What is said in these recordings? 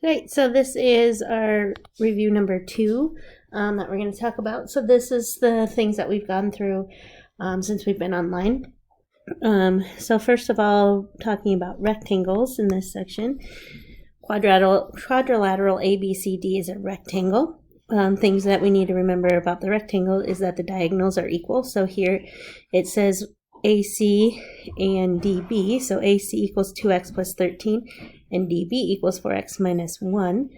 Great, so this is our review number 2 that we're going to talk about. So this is the things that we've gone through since we've been online. So first of all, talking about rectangles in this section. Quadrilateral ABCD is a rectangle. Things that we need to remember about the rectangle is that the diagonals are equal. So here it says AC and DB. So AC equals 2x plus 13 and DB equals 4x minus 1.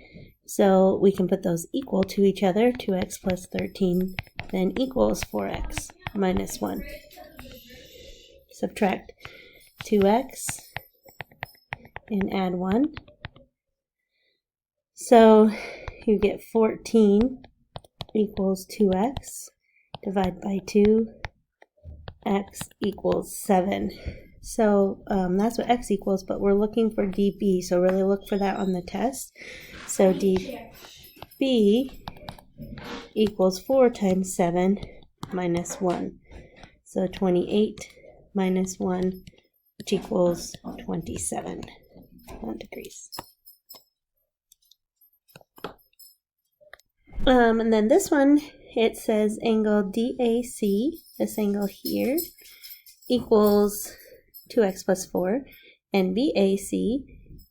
So we can put those equal to each other. 2x plus 13 then equals 4x minus 1. Subtract 2x and add 1. So you get 14 equals 2x. Divide by 2. X equals 7. So that's what x equals, but we're looking for dB, so really look for that on the test. So dB equals 4 times 7 minus 1. So 28 minus 1, which equals 27 degrees. And then this one, it says angle DAC, this angle here, equals 2x plus 4, and BAC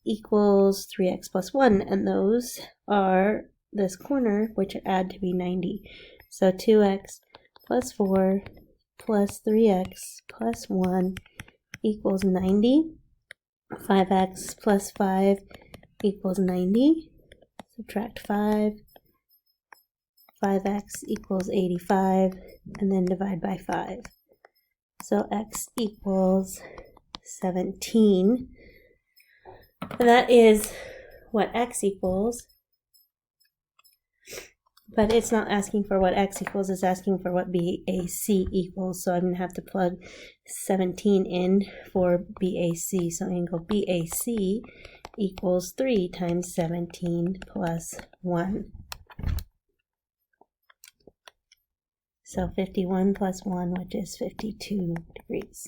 equals 3x plus 1, and those are this corner, which add to be 90. So 2x plus 4 plus 3x plus 1 equals 90. 5x plus 5 equals 90. Subtract 5. 5x equals 85, and then divide by 5. So x equals 17. And that is what x equals. But it's not asking for what x equals, it's asking for what BAC equals. So I'm going to have to plug 17 in for BAC. So angle BAC equals 3 times 17 plus 1. So 51 plus 1, which is 52 degrees.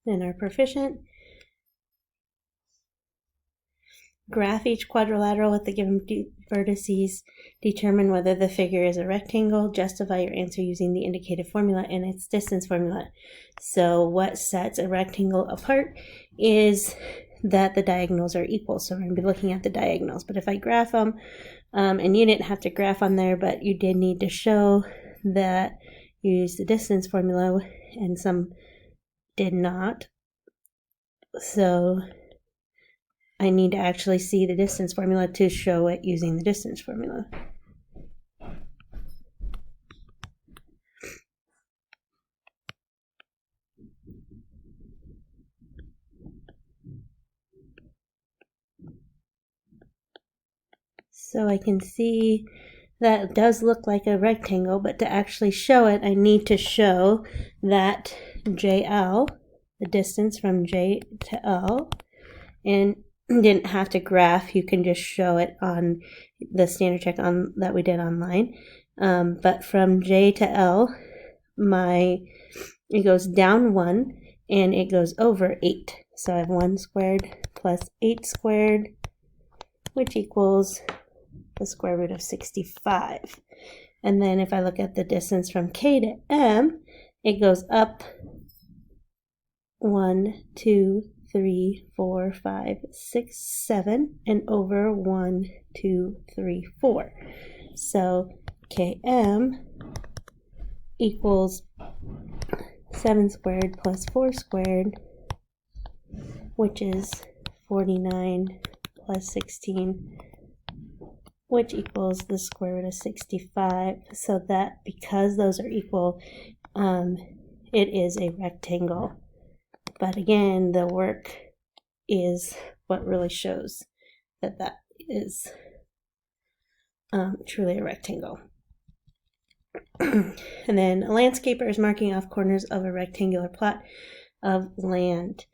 Then our proficient. Graph each quadrilateral with the given vertices. Determine whether the figure is a rectangle. Justify your answer using the indicated formula and its distance formula. So what sets a rectangle apart is that the diagonals are equal. So we're going to be looking at the diagonals. But if I graph them, and you didn't have to graph on there, but you did need to show that you used the distance formula, and some did not. So I need to actually see the distance formula to show it using the distance formula. So I can see that it does look like a rectangle, but to actually show it, I need to show that JL, the distance from J to L, and you didn't have to graph, you can just show it on the standard check on that we did online. But from J to L, it goes down 1 and it goes over 8. So I have 1 squared plus 8 squared, which equals the square root of 65. And then if I look at the distance from K to M, it goes up 1, 2, 3, 4, 5, 6, 7, and over 1, 2, 3, 4. So Km equals 7 squared plus 4 squared, which is 49 plus 16, which equals the square root of 65. So that because those are equal, it is a rectangle. But again, the work is what really shows that that is truly a rectangle. And then a landscaper is marking off corners of a rectangular plot of land.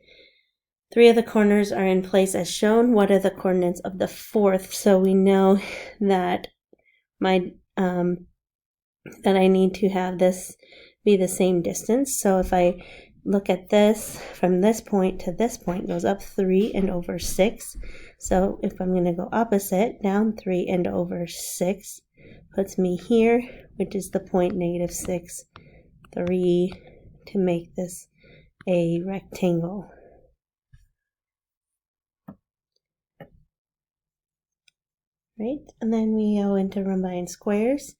3 of the corners are in place as shown. What are the coordinates of the 4th? So we know that that I need to have this be the same distance. So if I look at this, from this point to this point goes up 3 and over 6. So if I'm going to go opposite, down 3 and over 6 puts me here, which is the point -6, 3, to make this a rectangle. Right, and then we go into rhombine squares.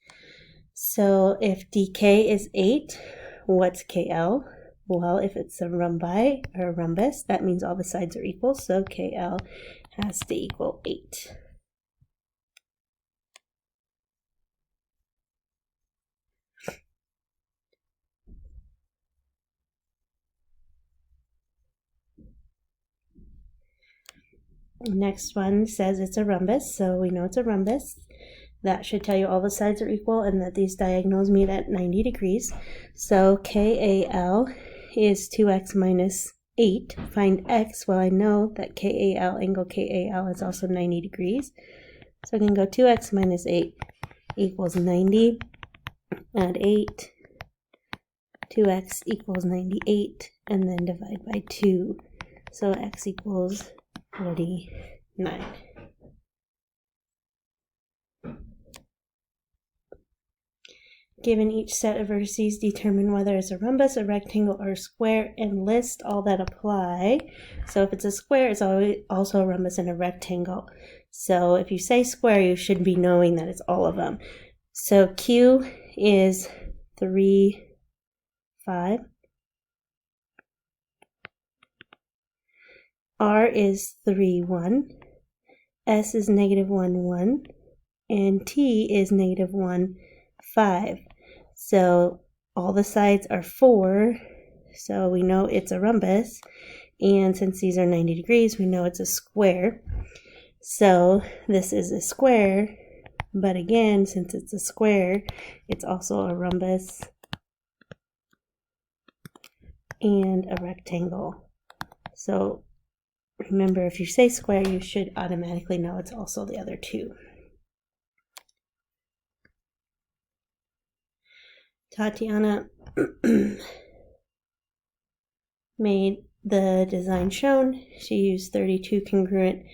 So if DK is 8, what's KL? Well, if it's a rhombi or a rhombus, that means all the sides are equal, so KL has to equal 8. Next one says it's a rhombus, so we know it's a rhombus. That should tell you all the sides are equal and that these diagonals meet at 90 degrees. So KAL is 2x minus 8. Find x. Well, I know that KAL, angle KAL, is also 90 degrees. So I can go 2x minus 8 equals 90. Add 8. 2x equals 98. And then divide by 2. So x equals 49. Given each set of vertices, determine whether it's a rhombus, a rectangle, or a square, and list all that apply. So if it's a square, it's always also a rhombus and a rectangle. So if you say square, you should be knowing that it's all of them. So Q is 3, 5. R is 3, 1. S is -1, 1. And T is -1, 5. So all the sides are 4, so we know it's a rhombus. And since these are 90 degrees, we know it's a square. So this is a square, but again, since it's a square, it's also a rhombus and a rectangle. So remember, if you say square, you should automatically know it's also the other two. Tatiana made the design shown. She used 32 congruent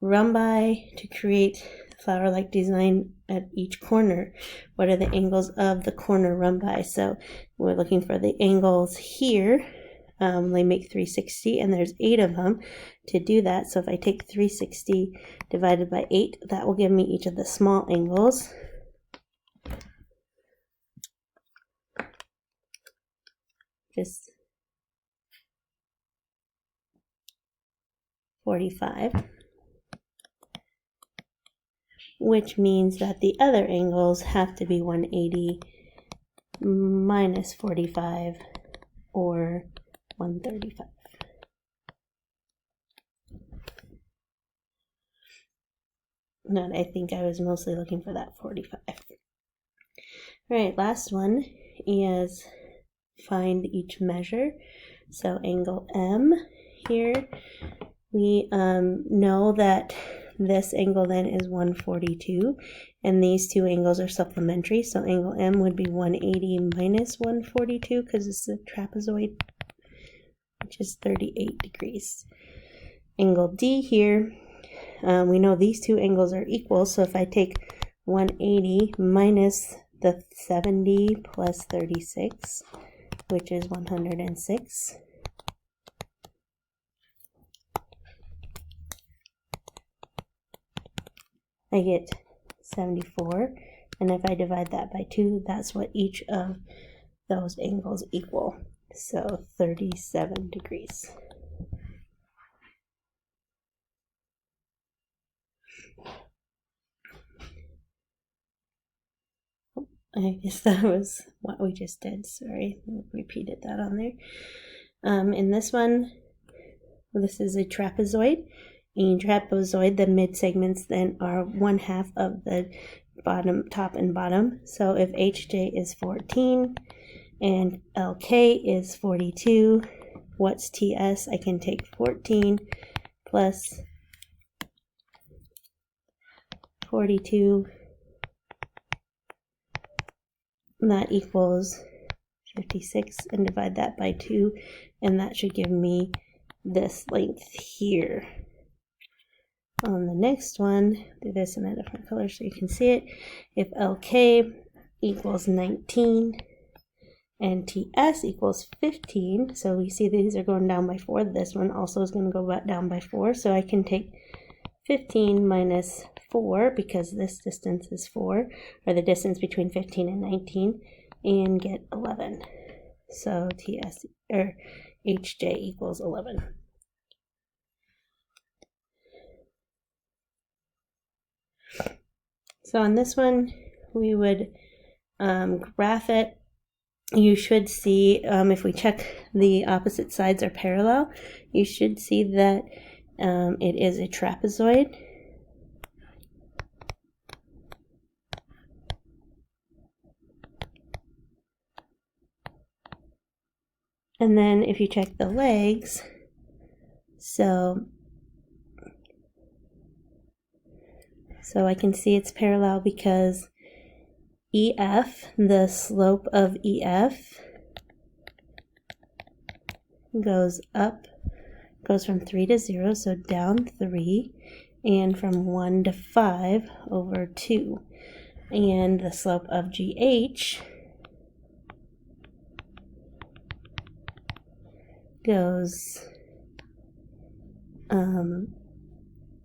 rhombi to create the flower-like design at each corner. What are the angles of the corner rhombi? So we're looking for the angles here. They make 360, and there's 8 of them to do that. So if I take 360 divided by 8, that will give me each of the small angles. Just 45, which means that the other angles have to be 180 minus 45 or 135. No, I think I was mostly looking for that 45. All right, last one is find each measure. So angle M here, we know that this angle then is 142, and these two angles are supplementary. So angle M would be 180 minus 142 because it's a trapezoid, which is 38 degrees. Angle D here, we know these two angles are equal. So if I take 180 minus the 70 plus 36, which is 106. I get 74, and if I divide that by 2, that's what each of those angles equal. So 37 degrees. I guess that was what we just did. Sorry, I repeated that on there. In this one, this is a trapezoid. In trapezoid, the mid segments then are 1/2 of the bottom, top and bottom. So if HJ is 14 and LK is 42, what's TS? I can take 14 plus 42. And that equals 56, and divide that by 2, and that should give me this length here. On the next one, do this in a different color so you can see it. If LK equals 19 and TS equals 15, so we see these are going down by 4, this one also is going to go down by 4, so I can take 15 minus 4, because this distance is 4, or the distance between 15 and 19, and get 11. So TS, or HJ equals 11. So on this one, we would graph it. You should see, if we check the opposite sides are parallel, you should see that it is a trapezoid. And then if you check the legs, so I can see it's parallel because EF, the slope of EF goes up, goes from 3 to 0, so down 3, and from 1 to 5 over 2. And the slope of GH goes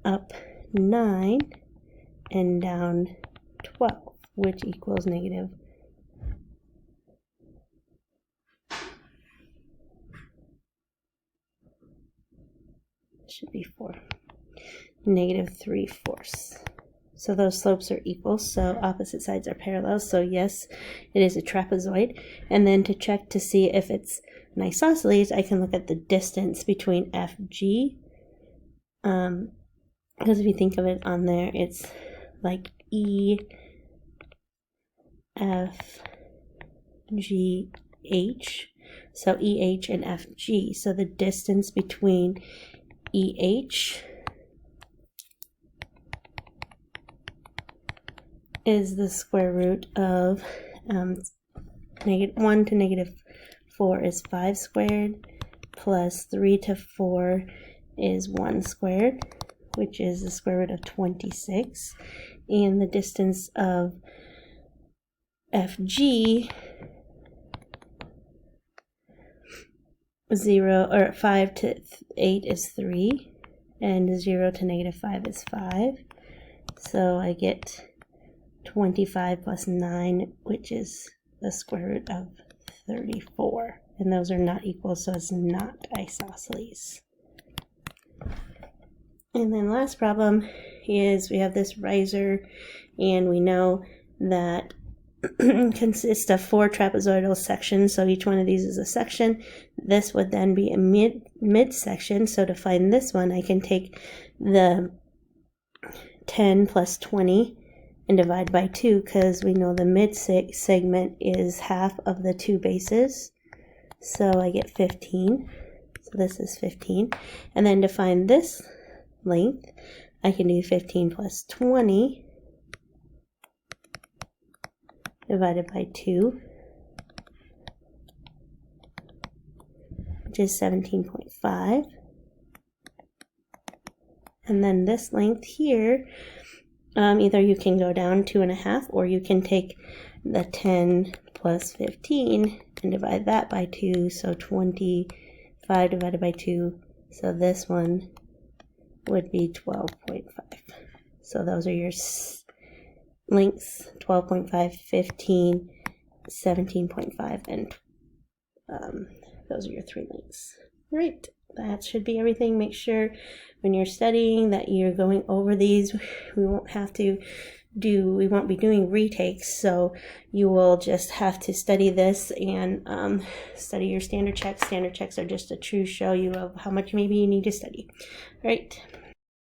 up 9 and down 12, which equals negative. Should be 4. Negative 3/4. So those slopes are equal, so opposite sides are parallel. So yes, it is a trapezoid. And then to check to see if it's an isosceles, I can look at the distance between FG. Because if you think of it on there, it's like E, F, G, H. So EH and FG. So the distance between EH is the square root of 1 to negative 4 is 5 squared, plus 3 to 4 is 1 squared, which is the square root of 26. And the distance of FG, 5 to 8 is 3, and 0 to negative 5 is 5. So I get 25 plus 9, which is the square root of 34. And those are not equal, so it's not isosceles. And then last problem is we have this riser, and we know that consists of 4 trapezoidal sections, so each one of these is a section. This would then be a midsection, so to find this one, I can take the 10 plus 20 and divide by 2, because we know the mid segment is half of the 2 bases, so I get 15. So this is 15. And then to find this length, I can do 15 plus 20 divided by 2, which is 17.5. And then this length here, either you can go down 2.5, or you can take the 10 plus 15 and divide that by 2, so 25 divided by 2, so this one would be 12.5. So those are your lengths: 12.5, 15, 17.5, and those are your 3 lengths. Right, that should be everything. Make sure when you're studying that you're going over these. We won't be doing retakes, so you will just have to study this and study your standard checks. Standard checks are just a true show you of how much maybe you need to study. All right.